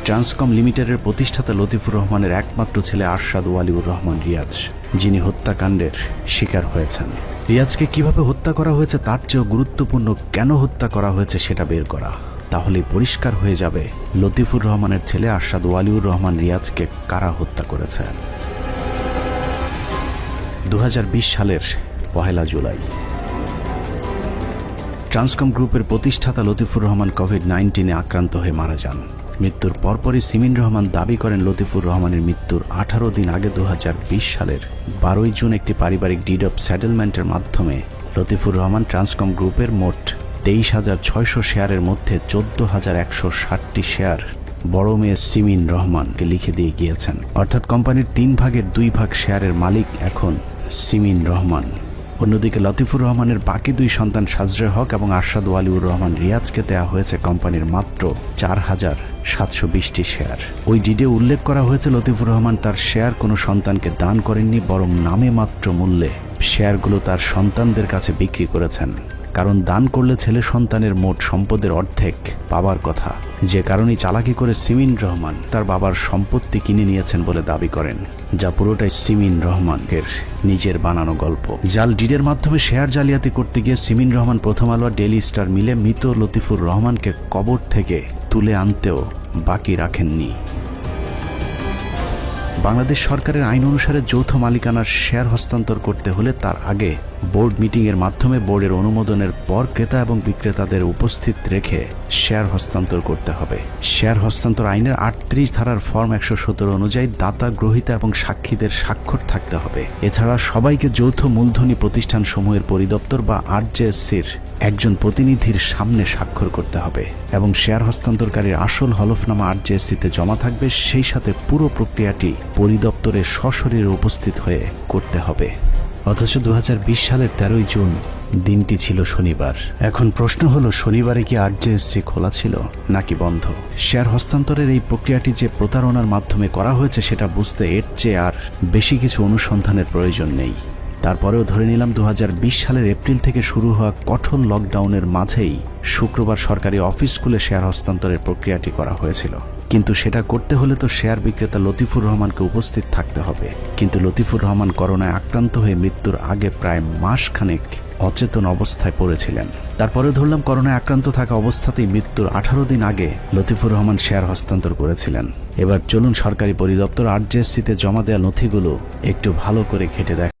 ট্রান্সকম লিমিটেডের প্রতিষ্ঠাতা লতিফুর রহমানের একমাত্র ছেলে আরশাদ ওয়ালিউর রহমান রিয়াজ, যিনি হত্যাকাণ্ডের শিকার হয়েছেন। রিয়াজকে কিভাবে হত্যা করা হয়েছে তার চেয়েও গুরুত্বপূর্ণ কেন হত্যা করা হয়েছে সেটা বের করা। তাহলেই পরিষ্কার হয়ে যাবে লতিফুর রহমানের ছেলে আরশাদ ওয়ালিউর রহমান রিয়াজকে কারা হত্যা করেছে। 2020 সালের 1 জুলাই ট্রান্সকম গ্রুপের প্রতিষ্ঠাতা লতিফুর রহমান কোভিড-19 আক্রান্ত হয়ে মারা যান। মৃত্যুর পরপরই সিমিন রহমান দাবি করেন লতিফুর রহমানের মৃত্যুর 18 দিন আগে 2020 সালের 12 জুন একটি পারিবারিক ডিড অফ সেটেলমেন্টের মাধ্যমে লতিফুর রহমান ট্রান্সকম গ্রুপের মোট 23,600 শেয়ারের মধ্যে 14,160টি শেয়ার বড় মেয়ে সিমিন রহমানকে লিখে দিয়ে গিয়েছেন। অর্থাৎ কোম্পানির 3 ভাগের 2 ভাগ শেয়ারের মালিক এখন সিমিন রহমান। অন্যদিকে লতিফুর রহমানের বাকি 2 সন্তান সাজরে হক এবং আরশাদ ওয়ালিউর রহমান রিয়াজকে দেয়া হয়েছে কোম্পানির মাত্র 4,720টি শেয়ার। ওই ডিডে উল্লেখ করা হয়েছে লতিফুর রহমান তার শেয়ার কোনো সন্তানকে দান করেননি, বরং নামে মাত্র মূল্যে শেয়ারগুলো তার সন্তানদের কাছে বিক্রি করেছেন। কারণ দান করলে ছেলে সন্তানের মোট সম্পদের অর্ধেক পাবার কথা, যে কারণেই চালাকি করে সিমিন রহমান তার বাবার সম্পত্তি কিনে নিয়েছেন বলে দাবি করেন, যা পুরোটাই সিমিন রহমানের নিজের বানানো গল্প। জাল ডিডের মাধ্যমে শেয়ার জালিয়াতি করতে গিয়ে সিমিন রহমান প্রথম আলো আর ডেইলি স্টার মিলে মৃত লতিফুর রহমানকে কবর থেকে তুলে আনতেও বাকি রাখেননি। বাংলাদেশ সরকারের আইন অনুসারে যৌথ মালিকানার শেয়ার হস্তান্তর করতে হলে তার আগে বোর্ড মিটিংয়ের মাধ্যমে বোর্ডের অনুমোদনের পর ক্রেতা এবং বিক্রেতাদের উপস্থিত রেখে শেয়ার হস্তান্তর করতে হবে। শেয়ার হস্তান্তর আইনের 38 ধারার ফর্ম 117 অনুযায়ী দাতা, গ্রহীতা এবং সাক্ষীদের স্বাক্ষর থাকতে হবে। এছাড়া সবাইকে যৌথ মূলধনী প্রতিষ্ঠানসমূহের পরিদপ্তর বা আরজেএসসির একজন প্রতিনিধির সামনে স্বাক্ষর করতে হবে এবং শেয়ার হস্তান্তরকারীর আসল হলফনামা আরজেএসসিতে জমা থাকবে। সেই সাথে পুরো প্রক্রিয়াটি পরিদপ্তরে সশরীরে উপস্থিত হয়ে করতে হবে। অথচ 2020 সালের 13 জুন দিনটি ছিল শনিবার। এখন প্রশ্ন হলো, শনিবারে কি আরজেএসসি খোলা ছিল নাকি বন্ধ? শেয়ার হস্তান্তরের এই প্রক্রিয়াটি যে প্রতারণার মাধ্যমে করা হয়েছে সেটা বুঝতে এর চেয়ে আর বেশি কিছু অনুসন্ধানের প্রয়োজন নেই। তারপরেও ধরে নিলাম 2020 সালের এপ্রিল থেকে শুরু হওয়া কঠোর লকডাউনের মাঝেই শুক্রবার সরকারি অফিস খুলে শেয়ার হস্তান্তরের প্রক্রিয়াটি করা হয়েছিল। কিন্তু সেটা করতে হলে তো শেয়ার বিক্রেতা লতিফুর রহমানকে উপস্থিত থাকতে হবে। কিন্তু লতিফুর রহমান করোনায় আক্রান্ত হয়ে মৃত্যুর আগে প্রায় মাসখানেক অচেতন অবস্থায় পড়েছিলেন। তারপরে ধরলাম করোনায় আক্রান্ত থাকা অবস্থাতেই মৃত্যুর 18 দিন আগে লতিফুর রহমান শেয়ার হস্তান্তর করেছিলেন। এবার চলুন সরকারি পরিদপ্তর আরজেএসসিতে জমা দেওয়া নথিগুলো একটু ভালো করে ঘেঁটে দেখা।